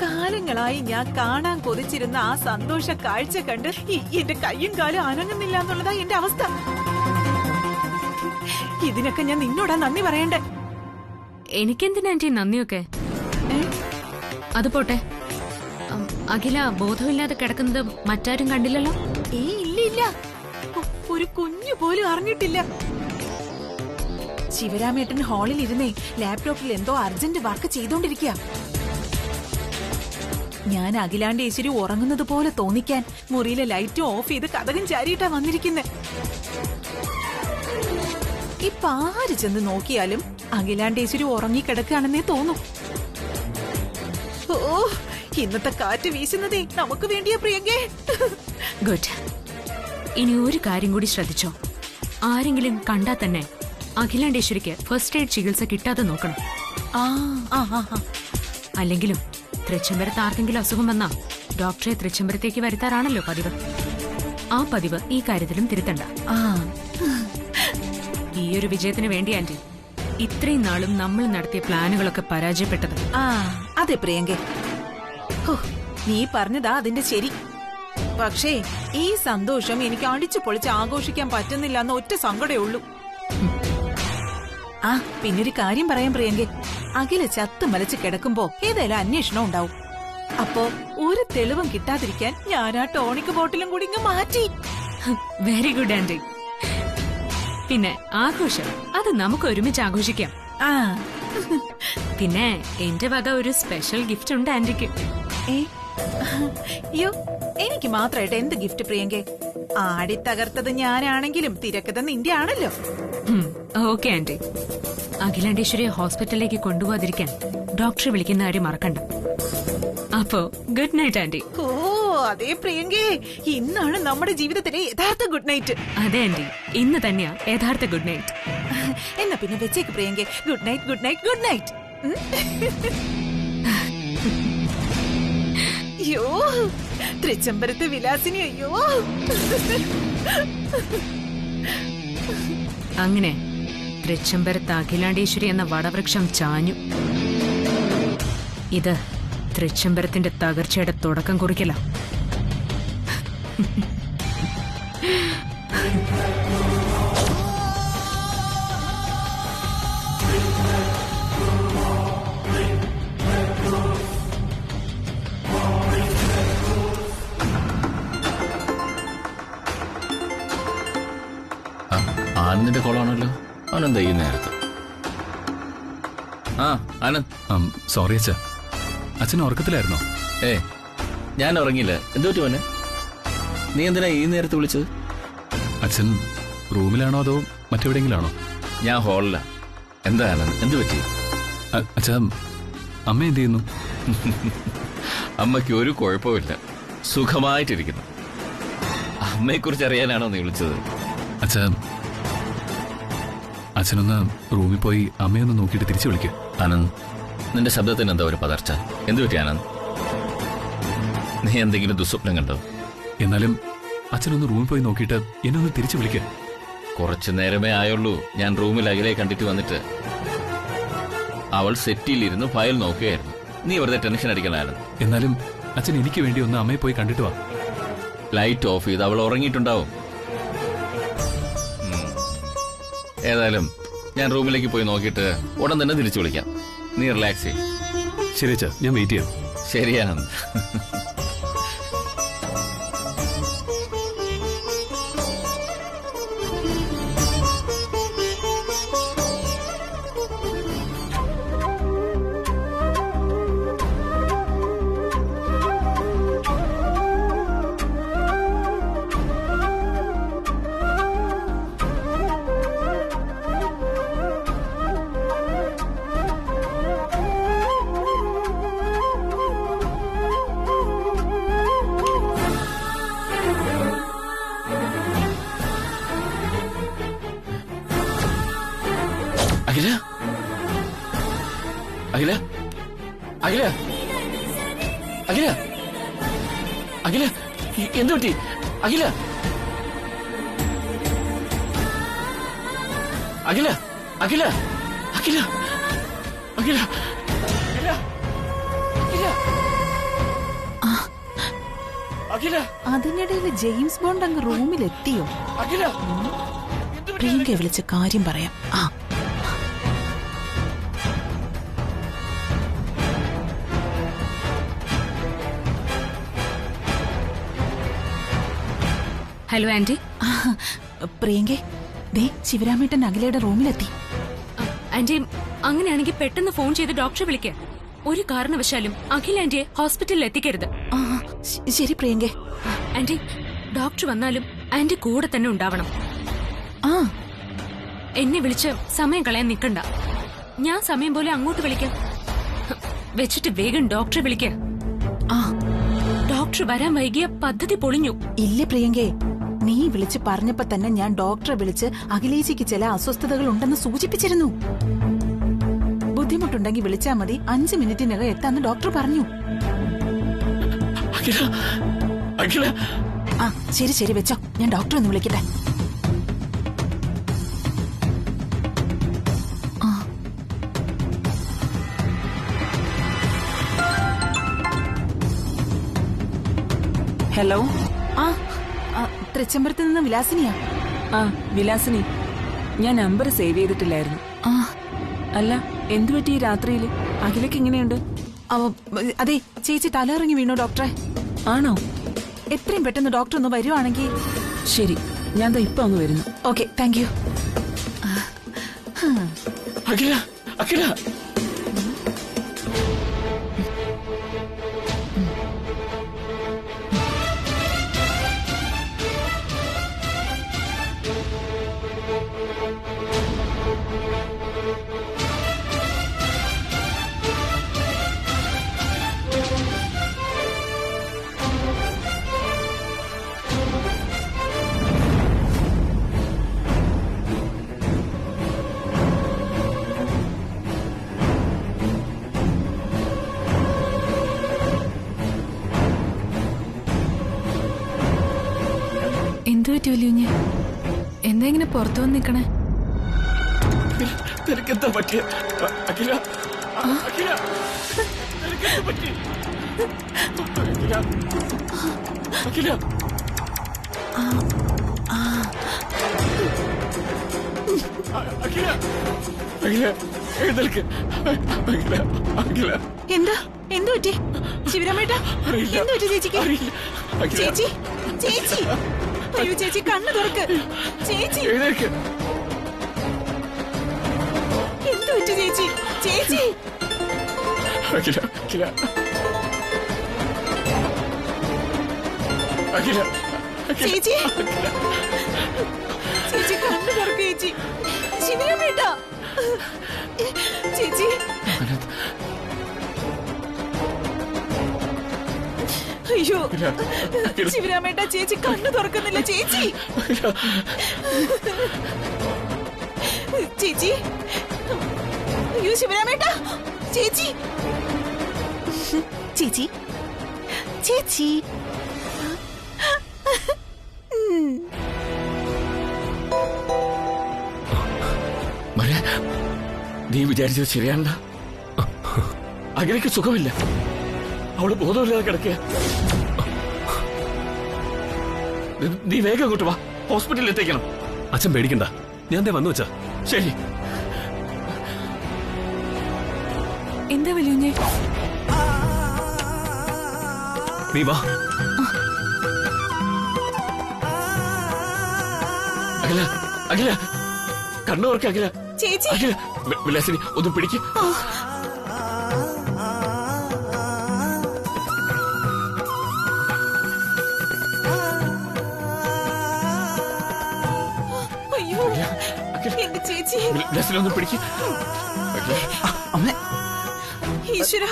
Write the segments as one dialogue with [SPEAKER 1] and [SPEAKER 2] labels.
[SPEAKER 1] കാലങ്ങളായി ഞാൻ കാണാൻ കൊതിച്ചിരുന്ന ആ സന്തോഷ കാഴ്ച കണ്ട് എന്റെ കയ്യും കാലും അനങ്ങുന്നില്ല എന്നുള്ളതാ എന്റെ അവസ്ഥ. ഇതിനൊക്കെ ഞാൻ നിന്നോടാ നന്ദി പറയണ്ടേ.
[SPEAKER 2] എനിക്കെന്തിനാ ആന്റി നന്ദിയൊക്കെ? അത് പോട്ടെ, അഖില ബോധമില്ലാതെ കിടക്കുന്നത് മറ്റാരും കണ്ടില്ലല്ലോ?
[SPEAKER 1] ഇല്ല, ഒരു കുഞ്ഞു പോലും അറിഞ്ഞിട്ടില്ല. ശിവരാമേട്ടൻ ഹാളിൽ ഇരുന്നേ ലാപ്ടോപ്പിൽ എന്തോ അർജന്റ് വർക്ക് ചെയ്തോണ്ടിരിക്കുക. ഞാൻ അഖിലാണ്ട് ഈശ്വരി ഉറങ്ങുന്നത് പോലെ തോന്നിക്കാൻ മുറിയിലെ ലൈറ്റും ഓഫ് ചെയ്ത് കതകും ചാരിയിട്ടാ വന്നിരിക്കുന്നെ. ഇപ്പൊ ആര് ചെന്ന് നോക്കിയാലും അഖിലാണ്ടേശ്വരി ഉറങ്ങിക്കിടക്കുകയാണെന്നേ തോന്നും. ഓ, ഇന്നത്തെ കാറ്റ് വീശുന്നതേ നമുക്ക് വേണ്ടിയ പ്രിയങ്കേ.
[SPEAKER 2] ഗുഡ്. ഇനി ഒരു കാര്യം കൂടി ശ്രദ്ധിച്ചോ, ആരെങ്കിലും കണ്ടാ തന്നെ അഖിലാണ്ടേശ്വരിക്ക് ഫസ്റ്റ് എയ്ഡ് ചികിത്സ കിട്ടാതെ നോക്കണം. അല്ലെങ്കിലും തൃച്ചംബരത്ത് ആർക്കെങ്കിലും അസുഖം വന്നാ ഡോക്ടറെ തൃച്ചംബരത്തേക്ക് വരുത്താറാണല്ലോ പതിവ്. ആ പതിവ് ഈ കാര്യത്തിലും തിരുത്തണ്ട. ഈ ഒരു വിജയത്തിന് വേണ്ടി ആന്റി ഇത്രയും നാളും നമ്മൾ നടത്തിയ പ്ലാനുകളൊക്കെ പരാജയപ്പെട്ടത്.
[SPEAKER 1] അതെ പ്രിയങ്കേ, നീ പറഞ്ഞതാ അതിന്റെ ശരി. പക്ഷേ ഈ സന്തോഷം എനിക്ക് അടിച്ചു പൊളിച്ച് ആഘോഷിക്കാൻ പറ്റുന്നില്ല എന്ന ഒറ്റ സങ്കടേ ഉള്ളൂ. പിന്നൊരു കാര്യം പറയാൻ പ്രിയങ്കേ, അഖില ചത്ത് മലച്ച് കിടക്കുമ്പോ ഏതായാലും അന്വേഷണം ഉണ്ടാവും. അപ്പോ ഒരു തെളിവും കിട്ടാതിരിക്കാൻ ഞാൻ ആ ടോണിക് ബോട്ടിലും കൂടി ഇങ്ങ് മാറ്റി.
[SPEAKER 2] Very good aunty. പിന്നെ ആഘോഷം അത് നമുക്ക് ഒരുമിച്ച് ആഘോഷിക്കാം. പിന്നെ എന്റെ വക ഒരു സ്പെഷ്യൽ ഗിഫ്റ്റ് ഉണ്ട് ആന്റിക്ക്.
[SPEAKER 1] യോ, എനിക്ക് മാത്രമായിട്ട് എന്ത് ഗിഫ്റ്റ് പ്രിയങ്കേ? ആടി തകർത്തത് ഞാനാണെങ്കിലും തിരക്കഥ നിന്റെ ആണല്ലോ.
[SPEAKER 2] Okay aunty. അഖിലാണ്ടേശ്വരിയെ ഹോസ്പിറ്റലിലേക്ക് കൊണ്ടുപോകാതിരിക്കാൻ ഡോക്ടറെ വിളിക്കുന്ന കാര്യം മറക്കണ്ട. അപ്പോ ഗുഡ് നൈറ്റ് ആന്റി.
[SPEAKER 1] ഓ അതേ പ്രിയങ്കേ, ഇന്നാണ് നമ്മുടെ ജീവിതത്തിലെ യഥാർത്ഥ ഗുഡ് നൈറ്റ്.
[SPEAKER 2] അതെ ആന്റി, ഇന്ന് തന്നെയാ യഥാർത്ഥ ഗുഡ് നൈറ്റ്.
[SPEAKER 1] എന്നാ പിന്നെ വെച്ചേക്ക് പ്രിയങ്കേ. Good night, good night, good night. അയ്യോ, തൃച്ചംബരത്തെ വിലാസിനി. അയ്യോ,
[SPEAKER 2] അങ്ങനെ തൃച്ചംബരത്ത് അഖിലാണ്ടേശ്വരി എന്ന വടവൃക്ഷം ചാഞ്ഞു. ഇത് തൃച്ചംബരത്തിന്റെ തകർച്ചയുടെ തുടക്കം കുറിക്കല.
[SPEAKER 3] ആനന്ദിന്റെ കോളാണല്ലോ. ആനന്ദ ഈ നേരത്ത്? ആനന്ദ്.
[SPEAKER 4] സോറി അച്ഛാ, അച്ഛൻ ഉറക്കത്തിലായിരുന്നോ?
[SPEAKER 3] ഞാൻ ഉറങ്ങിയില്ല. എന്തുപറ്റി മോനെ? നീ എന്തിനാ ഈ നേരത്ത് വിളിച്ചത്?
[SPEAKER 4] അച്ഛൻ റൂമിലാണോ അതോ മറ്റെവിടെയെങ്കിലും ആണോ?
[SPEAKER 3] ഞാൻ ഹാളിലാ. എന്താ ആനന്ദ്, എന്തു പറ്റി?
[SPEAKER 4] അച്ഛാ, അമ്മ എന്ത് ചെയ്യുന്നു?
[SPEAKER 3] അമ്മയ്ക്ക് ഒരു കുഴപ്പമില്ല, സുഖമായിട്ടിരിക്കുന്നു. അമ്മയെക്കുറിച്ച് അറിയാനാണോ നീ വിളിച്ചത്?
[SPEAKER 4] അച്ഛാ, അച്ഛനൊന്ന് റൂമിൽ പോയി അമ്മയൊന്ന് നോക്കിയിട്ട് തിരിച്ചു വിളിക്കും.
[SPEAKER 3] ആനന്ദ്, നിന്റെ ശബ്ദത്തിന് എന്താ ഒരു പതർച്ച? എന്തു പറ്റി ആനന്ദ്? നീ എന്തെങ്കിലും ദുസ്വപ്നം കണ്ടോ?
[SPEAKER 4] എന്നാലും അച്ഛനൊന്ന് റൂമിൽ പോയി നോക്കിയിട്ട് എന്നെ ഒന്ന് തിരിച്ചു വിളിക്കുക.
[SPEAKER 3] കുറച്ചു നേരമേ ആയുള്ളൂ ഞാൻ റൂമിൽ അഖിലെ കണ്ടിട്ട് വന്നിട്ട്. അവൾ സെറ്റിയിലിരുന്ന് ഫയൽ നോക്കുകയായിരുന്നു. നീ വെറുതെ ടെൻഷൻ അടിക്കലായിരുന്നു.
[SPEAKER 4] എന്നാലും അച്ഛൻ എനിക്ക് വേണ്ടി ഒന്ന് അമ്മയെ പോയി കണ്ടിട്ട് വാ.
[SPEAKER 3] ലൈറ്റ് ഓഫ് ചെയ്ത് അവൾ ഉറങ്ങിയിട്ടുണ്ടാവും. ഏതായാലും ഞാൻ റൂമിലേക്ക് പോയി നോക്കിയിട്ട് ഉടൻ തന്നെ തിരിച്ചു വിളിക്കാം. നീ റിലാക്സ് ചെയ്യും.
[SPEAKER 4] ശരി അച്ഛാ, ഞാൻ വെയിറ്റ് ചെയ്യാം.
[SPEAKER 3] ശരിയാണ്. അഖില, അഖില, അഖില, അഖില, അഖില, എന്തു പറ്റി? അഖില, അഖില, അഖില, അഖില, അഖില, അഖില
[SPEAKER 1] അതിനിടയിൽ ജെയിംസ് ബോണ്ട് അങ്ങ് റൂമിലെത്തിയോ?
[SPEAKER 3] അഖില
[SPEAKER 1] പ്രിയങ്ക വിളിച്ച കാര്യം പറയാം. ആ
[SPEAKER 2] ഹലോ ആന്റി.
[SPEAKER 1] പ്രിയങ്കെ, ദേ ശിവരാമേട്ടൻ അഖിലയുടെ റൂമിലെത്തി.
[SPEAKER 2] ആന്റി, അങ്ങനെയാണെങ്കിൽ പെട്ടെന്ന് ഫോൺ ചെയ്ത് ഡോക്ടറെ വിളിക്കുക. ഒരു കാരണവശാലും അഖിൽ ആന്റിയെ ഹോസ്പിറ്റലിൽ എത്തിക്കരുത്.
[SPEAKER 1] ആ ശരി പ്രിയങ്കെ.
[SPEAKER 2] ആന്റി, ഡോക്ടർ വന്നാലും ആന്റി കൂടെ തന്നെ ഉണ്ടാവണം.
[SPEAKER 1] ആ
[SPEAKER 2] എന്നെ വിളിച്ച് സമയം കളയാൻ നിൽക്കണ്ട. ഞാൻ സമയം പോലെ അങ്ങോട്ട് വിളിക്കാം. വെച്ചിട്ട് വേഗം ഡോക്ടറെ വിളിക്ക.
[SPEAKER 1] ആ
[SPEAKER 2] ഡോക്ടർ വരാൻ വൈകിയ പദ്ധതി പൊളിഞ്ഞു.
[SPEAKER 1] ഇല്ല പ്രിയങ്കെ, നീ വിളിച്ച് പറഞ്ഞപ്പോ തന്നെ ഞാൻ ഡോക്ടറെ വിളിച്ച് അഖിലേച്ചിക്ക് ചില അസ്വസ്ഥതകൾ ഉണ്ടെന്ന് സൂചിപ്പിച്ചിരുന്നു. ബുദ്ധിമുട്ടുണ്ടെങ്കിൽ വിളിച്ചാൽ മതി, 5 മിനിറ്റിനകം എത്താന്ന് ഡോക്ടർ പറഞ്ഞു. ആ ശരി ശരി വെച്ചോ, ഞാൻ ഡോക്ടറെ ഒന്ന് വിളിക്കട്ടെ.
[SPEAKER 5] ഹലോ.
[SPEAKER 1] ആ തൃച്ചംബരത്ത് നിന്ന് വിലാസിനിയാ.
[SPEAKER 5] ആ വിലാസിനി, ഞാൻ നമ്പർ സേവ് ചെയ്തിട്ടില്ലായിരുന്നു.
[SPEAKER 1] ആ
[SPEAKER 5] അല്ല, എന്തുപറ്റി ഈ രാത്രിയില്? അഖിലക്ക് എങ്ങനെയുണ്ട്?
[SPEAKER 1] അതെ ചേച്ചി തലയിറങ്ങി വീണു ഡോക്ടറെ.
[SPEAKER 5] ആണോ?
[SPEAKER 1] എത്രയും പെട്ടെന്ന് ഡോക്ടർ ഒന്ന് വരുവാണെങ്കിൽ.
[SPEAKER 5] ശരി, ഞാൻ ദാ ഇപ്പൊ അങ്ങ് വരുന്നു.
[SPEAKER 1] Okay, thank you.
[SPEAKER 3] Akhila Akhila
[SPEAKER 1] എന്തു പറ്റൂല്ലോ ഞാൻ? എന്താ ഇങ്ങനെ പുറത്തു വന്ന് നിക്കണേ?
[SPEAKER 3] നിനക്കെന്താ പറ്റിയ? അഖില അഖില നിനക്കെന്താ പറ്റി? അഖില അഖില അഖില അഖില എഴുന്നേൽക്ക്. അഖില അഖില
[SPEAKER 1] എന്താ എന്തു പറ്റി? ശിവരാമേട്ടാ, എന്തു പറ്റി ചേച്ചിക്ക്? ചേച്ചി ചേച്ചി, അയ്യോ ചേച്ചി കണ്ണു തുറക്ക്. ചേച്ചി
[SPEAKER 3] എഴുന്നേൽക്ക്.
[SPEAKER 1] എന്തു പറ്റി ചേച്ചി? ചേച്ചി
[SPEAKER 3] അഖില അഖില അഖില
[SPEAKER 1] ചേച്ചി ചേച്ചി കണ്ണു തുറക്ക് ചേച്ചി. ശിവരാമേട്ടാ ചേച്ചി. അയ്യോ ശിവരാമേട്ടാ, ചേച്ചി കണ്ണു തുറക്കുന്നില്ല. ചേച്ചി ചേച്ചി, അയ്യോ ശിവരാമേട്ടാ. ചേച്ചി ചേച്ചി ചേച്ചി.
[SPEAKER 3] നീ വിചാരിച്ചത് ശരിയാണ്ടാ. അഖിലയ്ക്ക് സുഖമില്ല, അവള് ബോധമില്ലാതെ കിടക്കുക. നീ വേഗം അങ്ങോട്ട് വാ, ഹോസ്പിറ്റലിൽ എത്തിക്കണം.
[SPEAKER 4] അച്ഛൻ പേടിക്കണ്ട, ഞാൻ ദേ വന്നു വെച്ചാ.
[SPEAKER 3] ശരി.
[SPEAKER 1] എന്താ വലിയ
[SPEAKER 4] നീ വാ.
[SPEAKER 3] അഖില അഖില കണ്ണു തുറക്ക. അഖില
[SPEAKER 1] ചേച്ചി.
[SPEAKER 3] അഖില വിലാസിനി ഒന്ന് പിടിക്ക്.
[SPEAKER 1] അയ്യോ എന്റെ ചേച്ചി.
[SPEAKER 3] വിലാസിനി ഒന്ന് പിടിക്ക്.
[SPEAKER 6] അമ്മേ,
[SPEAKER 1] ഈശ്വര,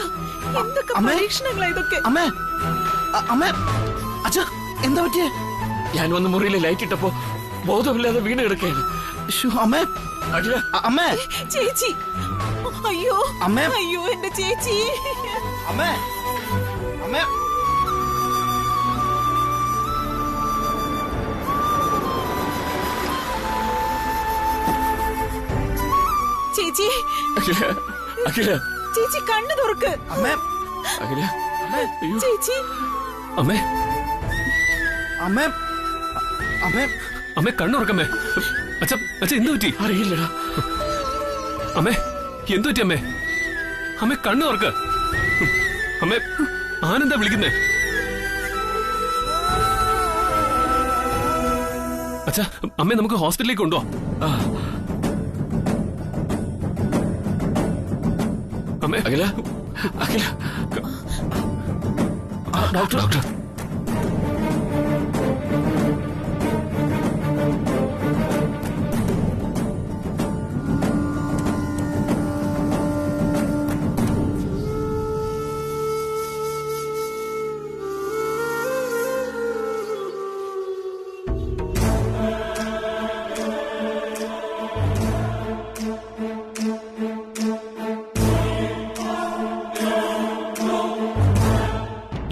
[SPEAKER 1] എന്തൊക്കെ
[SPEAKER 6] അമ്മേ.
[SPEAKER 1] പരീക്ഷണങ്ങളാ ഇതൊക്കെ.
[SPEAKER 6] അമ്മേ, അമ്മേ, അച്ഛാ എന്താ പറ്റിയേ?
[SPEAKER 3] ഞാൻ വന്ന് മുറിയിൽ ലൈറ്റ് ഇട്ടപ്പോ ബോധമില്ലാതെ വീണ് കിടക്കുകയാണ്.
[SPEAKER 6] അമ്മേ,
[SPEAKER 3] അഖില
[SPEAKER 6] അമ്മേ,
[SPEAKER 1] ചേച്ചി. അയ്യോ
[SPEAKER 6] അമ്മേ.
[SPEAKER 1] അയ്യോ എന്റെ ചേച്ചി.
[SPEAKER 6] അമ്മേ, അമ്മേ.
[SPEAKER 1] ചേച്ചി
[SPEAKER 3] അഖില അഖില
[SPEAKER 1] ചേച്ചി കണ്ണു തുറക്ക്.
[SPEAKER 6] അമ്മേ,
[SPEAKER 3] അഖില അയ്യോ
[SPEAKER 1] ചേച്ചി
[SPEAKER 4] അമ്മേ,
[SPEAKER 6] അമ്മേ അമ്മേ
[SPEAKER 4] അമ്മേ കണ്ണുറക്കമ്മേ. അച്ഛ അച്ഛ എന്തു പറ്റി?
[SPEAKER 3] അറിയില്ലടാ.
[SPEAKER 4] അമ്മേ എന്തു പറ്റി അമ്മേ? അമ്മേ കണ്ണു തുറക്ക്. അമ്മേ ആനെന്താ വിളിക്കുന്നേ? അച്ഛാ അമ്മേ നമുക്ക് ഹോസ്പിറ്റലിലേക്ക് കൊണ്ടുപോ. അമ്മേ
[SPEAKER 3] അഖില അഖില ഡോക്ടർ ഡോക്ടർ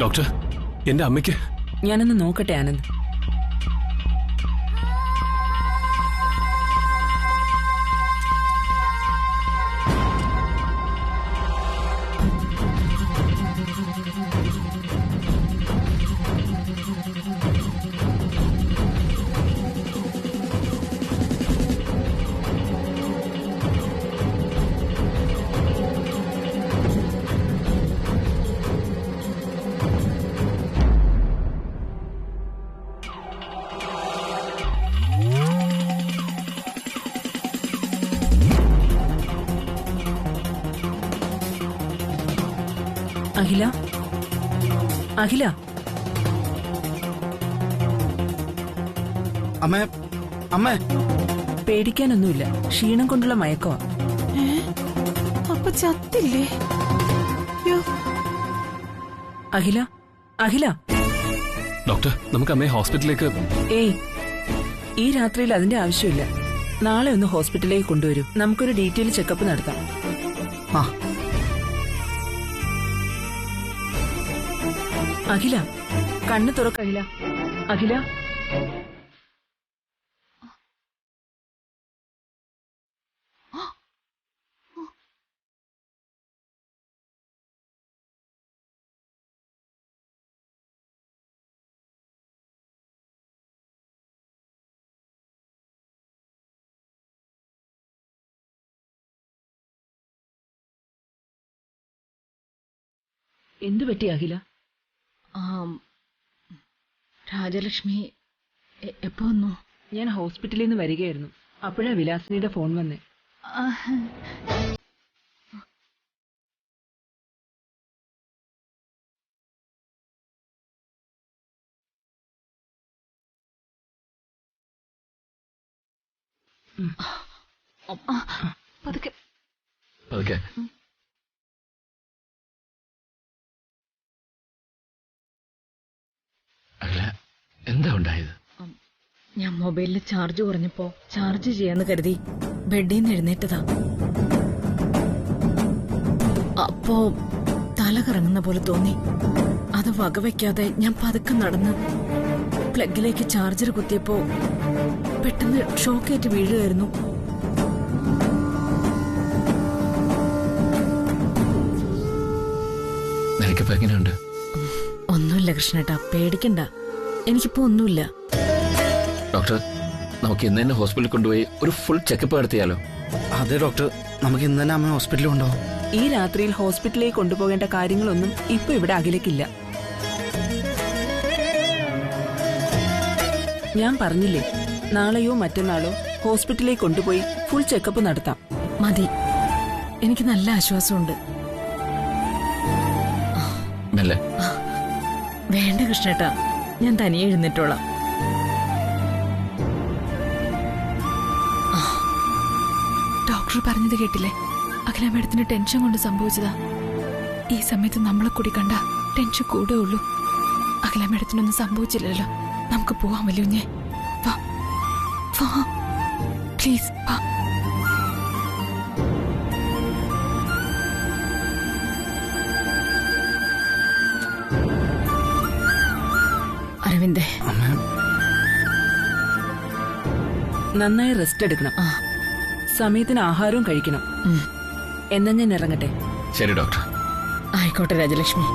[SPEAKER 4] ഡോക്ടർ എന്റെ അമ്മയ്ക്ക്.
[SPEAKER 5] ഞാനൊന്ന് നോക്കട്ടെ ആനന്ദ്. അഖില അഖില
[SPEAKER 6] അമ്മേ അമ്മേ
[SPEAKER 5] പേടിക്കാനൊന്നുമില്ല, ക്ഷീണം കൊണ്ടുള്ള മയക്കമാ.
[SPEAKER 1] അപ്പൊ ചത്തില്ലേ? യ്യോ.
[SPEAKER 5] അഖില അഖില
[SPEAKER 4] ഡോക്ടർ നമുക്ക് അമ്മയെ ഹോസ്പിറ്റലിലേക്ക്.
[SPEAKER 5] ഏയ്, ഈ രാത്രിയിൽ അതിന്റെ ആവശ്യമില്ല. നാളെ ഒന്ന് ഹോസ്പിറ്റലിലേക്ക് കൊണ്ടുവരൂ, നമുക്കൊരു ഡീറ്റെയിൽ ചെക്കപ്പ് നടത്താം.
[SPEAKER 6] ആ
[SPEAKER 5] അഖില കണ്ണ് തുറക്ക. അഖില അഖില എന്തു പറ്റി അഖില?
[SPEAKER 2] രാജലക്ഷ്മി എപ്പോ വന്നു?
[SPEAKER 5] ഞാൻ ഹോസ്പിറ്റലിൽ നിന്ന് വരികയായിരുന്നു, അപ്പോഴാ വിലാസിനിയുടെ ഫോൺ വന്നേ.
[SPEAKER 2] പതുക്കെ
[SPEAKER 3] പതുക്കെ. അഖില എന്താ ഉണ്ടായത്?
[SPEAKER 2] ഞാൻ മൊബൈലിൽ ചാർജ് കുറഞ്ഞപ്പോ ചാർജ് ചെയ്യാന്ന് കരുതി ബെഡിൽ നിന്ന് എഴുന്നേറ്റതാ. അപ്പോ തല കറങ്ങുന്ന പോലെ തോന്നി. അത് വകവയ്ക്കാതെ ഞാൻ പതുക്കെ നടന്ന് പ്ലഗിലേക്ക് ചാർജർ കുത്തിയപ്പോ പെട്ടെന്ന് ഷോക്കേറ്റ് വീഴുകയായിരുന്നു.
[SPEAKER 3] നിനക്കിപ്പോ എങ്ങനെയുണ്ട്?
[SPEAKER 2] ഒന്നുമില്ല കൃഷ്ണേട്ടാ, പേടിക്കണ്ട, എനിക്കിപ്പോ ഒന്നുമില്ല.
[SPEAKER 3] ഡോക്ടർ നമുക്ക് ഇന്ന് തന്നെ ഹോസ്പിറ്റലിൽ കൊണ്ടുപോയി ഒരു ഫുൾ ചെക്കപ്പ് നടത്തിയാലോ?
[SPEAKER 6] അതെ ഡോക്ടർ, നമുക്ക് ഇന്ന് തന്നെ അമ്മ ഹോസ്പിറ്റലിൽ ഉണ്ടോ?
[SPEAKER 5] ഈ രാത്രിയിൽ ഹോസ്പിറ്റലിലേക്ക് കൊണ്ടുപോകേണ്ട കാര്യങ്ങളൊന്നും ഇപ്പൊ ഇവിടെ അഖിലക്കില്ല. ഞാൻ പറഞ്ഞില്ലേ, നാളെയോ മറ്റന്നാളോ ഹോസ്പിറ്റലിലേക്ക് കൊണ്ടുപോയി ഫുൾ ചെക്കപ്പ് നടത്താം.
[SPEAKER 2] മതി, എനിക്ക് നല്ല ആശ്വാസമുണ്ട്.
[SPEAKER 3] മെല്ലെ.
[SPEAKER 2] വേണ്ട കൃഷ്ണേട്ടാ, ഞാൻ തനിയെ എഴുന്നേറ്റോളാം.
[SPEAKER 7] ഡോക്ടർ പറഞ്ഞത് കേട്ടില്ലേ? അഖില മേഡത്തിന് ടെൻഷൻ കൊണ്ട് സംഭവിച്ചതാ. ഈ സമയത്ത് നമ്മളെ കൂടി കണ്ട ടെൻഷൻ കൂടെ ഉള്ളൂ. അഖില മേഡത്തിനൊന്നും സംഭവിച്ചില്ലല്ലോ, നമുക്ക് പോവാൻ വല്യുഞ്ഞേ. വാ വാ പ്ലീസ് വാ.
[SPEAKER 2] അരവിന്ദേ,
[SPEAKER 5] നന്നായി റെസ്റ്റ് എടുക്കണം, സമയത്തിന് ആഹാരവും കഴിക്കണം. എന്നാ ഞാൻ ഇറങ്ങട്ടെ?
[SPEAKER 3] ശരി ഡോക്ടർ.
[SPEAKER 2] ആയിക്കോട്ടെ രാജലക്ഷ്മി.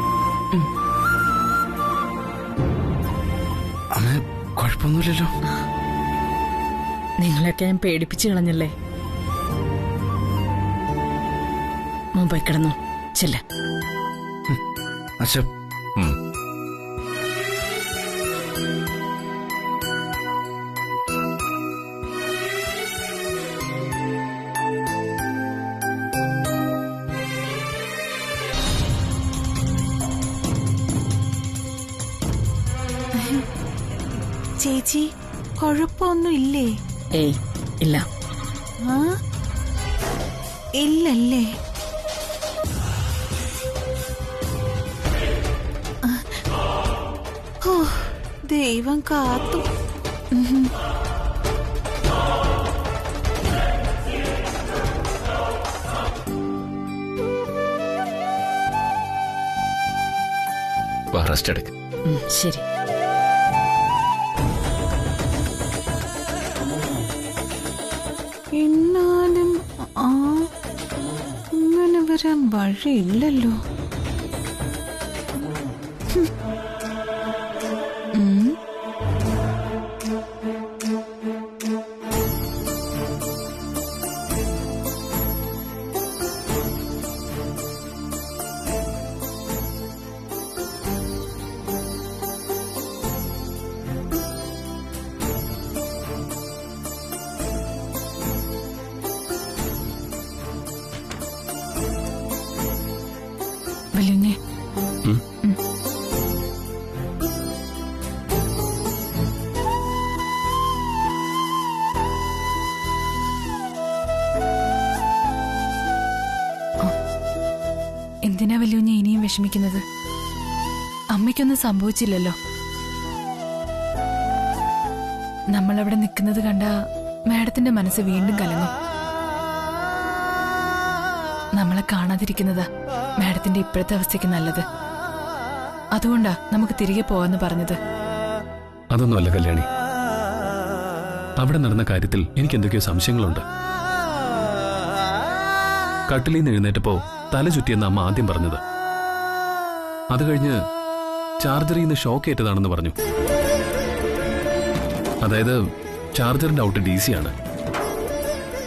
[SPEAKER 6] അമ്മ കുഴപ്പമൊന്നുമില്ലല്ലോ?
[SPEAKER 8] നിങ്ങളൊക്കെ ഞാൻ പേടിപ്പിച്ചു കളഞ്ഞല്ലേ. മുമ്പേ കിടന്നു ചെല്ല.
[SPEAKER 6] അച്ഛ
[SPEAKER 1] ചേച്ചി കുഴപ്പമൊന്നും ഇല്ലേ?
[SPEAKER 8] ഏയ് ഇല്ല.
[SPEAKER 1] ആ ഇല്ലല്ലേ? ഓ ദൈവം കാത്തു.
[SPEAKER 3] റെസ്റ്റ് എടുക്ക്.
[SPEAKER 8] ശരി.
[SPEAKER 1] എന്നാലും ഇങ്ങനെ വരാൻ വഴിയില്ലല്ലോ.
[SPEAKER 7] വല്യുഞ്ഞേ, എന്തിനാ വല്യുഞ്ഞ ഇനിയും വിഷമിക്കുന്നത്? അമ്മയ്ക്കൊന്നും സംഭവിച്ചില്ലല്ലോ. നമ്മളവിടെ നിൽക്കുന്നത് കണ്ട മാഡത്തിന്റെ മനസ്സ് വീണ്ടും കലങ്ങും. നമ്മളെ കാണാതിരിക്കുന്നതാ മാഡത്തിന്റെ ഇപ്പോഴത്തെ അവസ്ഥയ്ക്ക് നല്ലത്. അതുകൊണ്ടാ നമുക്ക് തിരികെ പോവാന്ന് പറഞ്ഞത്.
[SPEAKER 4] അതൊന്നുമല്ല കല്യാണി, അവിടെ നടന്ന കാര്യത്തിൽ എനിക്ക് എന്തൊക്കെയോ സംശയങ്ങളുണ്ട്. കട്ടിലിൽ നിന്ന് എഴുന്നേറ്റപ്പോ തല ചുറ്റിയെന്ന് അമ്മ ആദ്യം പറഞ്ഞത്. അത് കഴിഞ്ഞ് ചാർജറിൽ നിന്ന് ഷോക്ക് ഏറ്റതാണെന്ന് പറഞ്ഞു. അതായത് ചാർജറിന്റെ ഔട്ട് DC ആണ്.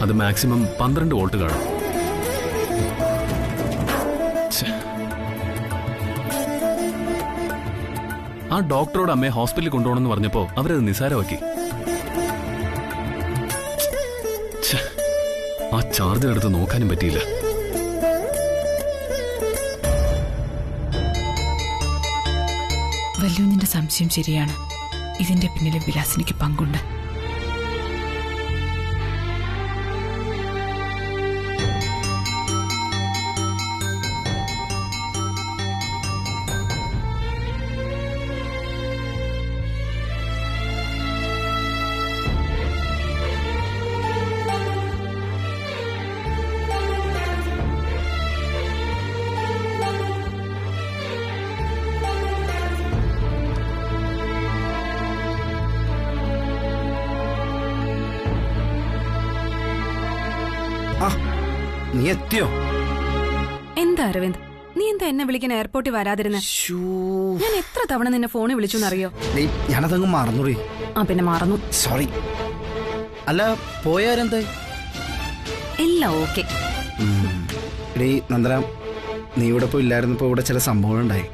[SPEAKER 4] അത് മാക്സിമം 12 വോൾട്ട് കാണും. ആ ഡോക്ടറോട് അമ്മയെ ഹോസ്പിറ്റലിൽ കൊണ്ടുപോകണമെന്ന് പറഞ്ഞപ്പോ അവരത് നിസാരമാക്കി. ആ ചാർജർ എടുത്ത് നോക്കാനും പറ്റിയില്ല.
[SPEAKER 7] വല്യുഞ്ഞിന്റെ സംശയം ശരിയാണ്. ഇതിന്റെ പിന്നിലെ വിലാസിനിക്ക് പങ്കുണ്ട്.
[SPEAKER 6] നീ എത്തിയോ?
[SPEAKER 9] എന്താ അരവിന്ദ്, നീ എന്താ എന്നെ വിളിക്കാൻ എയർപോർട്ടിൽ വരാതിരുന്നെ? ഞാൻ എത്ര തവണ നിന്നെ ഫോണിൽ വിളിച്ചു എന്നറിയോ?
[SPEAKER 6] ഞാനതങ്ങ് മറന്നുപോയി.
[SPEAKER 9] പിന്നെ മറന്നു.
[SPEAKER 6] സോറി. അല്ല പോയാരെന്താ?
[SPEAKER 9] എല്ലാം ഓക്കെ.
[SPEAKER 6] എടീ നന്ദന, നീ ഇവിടെ പോയി ഇല്ലായിരുന്നപ്പോ ഇവിടെ ചില സംഭവങ്ങൾ ഉണ്ടായി.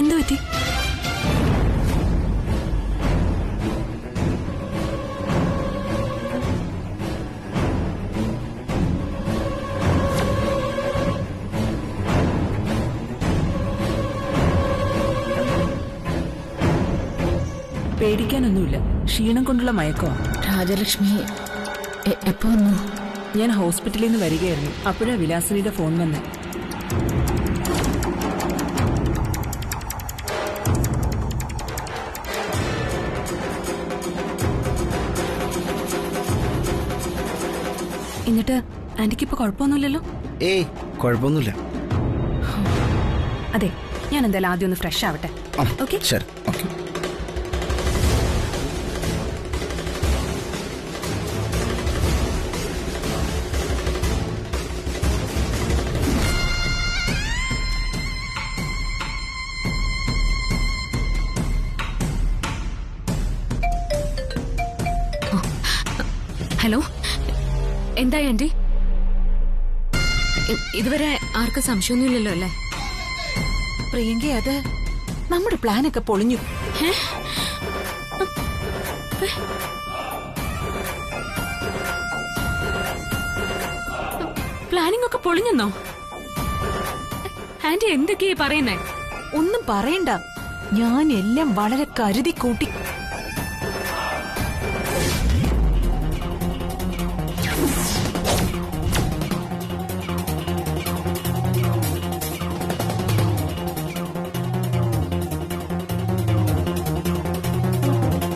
[SPEAKER 9] എന്തു പറ്റി?
[SPEAKER 5] പേടിക്കാനൊന്നുമില്ല, ക്ഷീണം കൊണ്ടുള്ള മയക്കമാ.
[SPEAKER 8] രാജലക്ഷ്മി എപ്പോ വന്നു?
[SPEAKER 5] ഞാൻ ഹോസ്പിറ്റലിൽ നിന്ന് വരികയായിരുന്നു. അപ്പോഴാ വിലാസിനിയുടെ ഫോൺ വന്നേ.
[SPEAKER 9] എന്നിട്ട് ആന്റിക്ക് ഇപ്പൊ കുഴപ്പമൊന്നുമില്ലല്ലോ?
[SPEAKER 6] ഏയ് കുഴപ്പമൊന്നുമില്ല.
[SPEAKER 9] അതെ, ഞാൻ എന്തായാലും ആദ്യം ഒന്ന് ഫ്രഷ് ആവട്ടെ. ഓക്കെ
[SPEAKER 6] ശരി. ഓക്കെ.
[SPEAKER 2] ഹലോ, എന്തായി ആന്റി? ഇതുവരെ ആർക്കും സംശയമൊന്നുമില്ലല്ലോ അല്ലേ?
[SPEAKER 1] പ്രിയങ്ക, അത് നമ്മുടെ പ്ലാനൊക്കെ പൊളിഞ്ഞു.
[SPEAKER 2] പ്ലാനിംഗ് ഒക്കെ പൊളിഞ്ഞെന്നോ? ആന്റി എന്തൊക്കെയാ പറയുന്നേ?
[SPEAKER 1] ഒന്നും പറയണ്ട, ഞാൻ എല്ലാം വളരെ കരുതി കൂട്ടി.